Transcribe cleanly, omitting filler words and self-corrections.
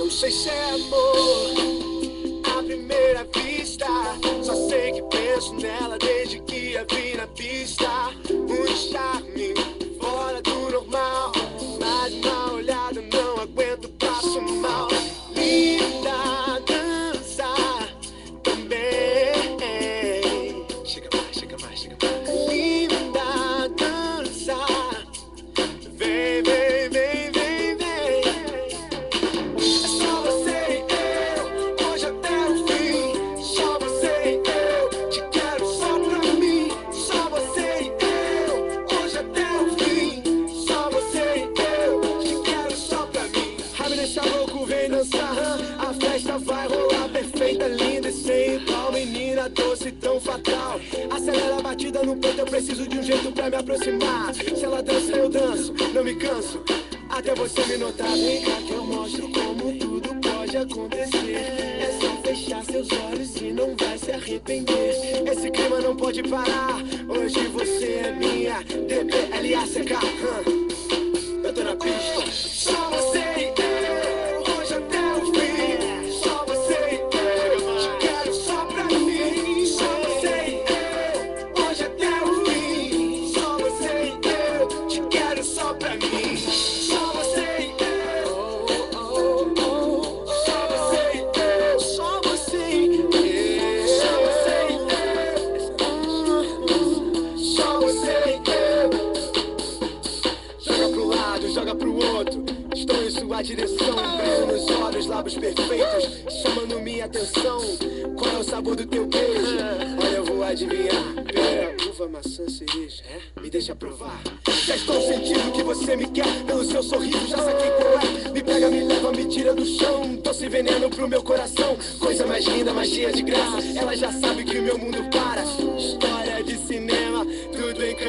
sei se é amor à primeira vista. Só sei que penso nela desde que a vi na pista. Um charme fora do normal, mas uma olhada não aguento, passo mal. Linda dança também. Chega mais, chega mais, chega mais. Linda dança. Vem, vem, vem, vem, vem. É só você e eu, hoje até o fim. Só você e eu, te quero só pra mim. Só você e eu, hoje até o fim. Só você e eu, te quero só pra mim. Rabi deixa louco, vem dançar. A festa vai rolar perfeita, linda e sem igual. Menina doce, tão fatal. Acelera a batida no peito, eu preciso de um jeito pra me aproximar. Se ela dança, eu danço, não me canso até você me notar. Vem cá que eu mostro como tudo pode acontecer. É só fechar seus olhos e não vai se arrepender. Esse clima não pode parar. Hoje você é minha DBLACK. Eu tô na pista. Só você e eu, hoje até o fim. Só você e eu, te quero só pra mim. Só você e eu, hoje até o fim. Só você e eu, te quero só pra mim. Só você e eu, só você e eu, só você e eu, só você e eu, só você e eu. Joga pro lado, joga pro outro. Estou em sua direção, brilho nos olhos, lábios perfeitos, chamando minha atenção. Qual é o sabor do teu beijo? Olha, eu vou adivinhar. Pera, uva, maçã, cereja. Me deixa provar. Já estou sentindo que você me quer. Pelo seu sorriso já saquei qual é. Me pega, me leva, me tira do chão. Doce veneno pro meu coração. Coisa mais linda, mais cheia de graça. Ela já sabe que o meu mundo para. História de cinema, tudo encanta.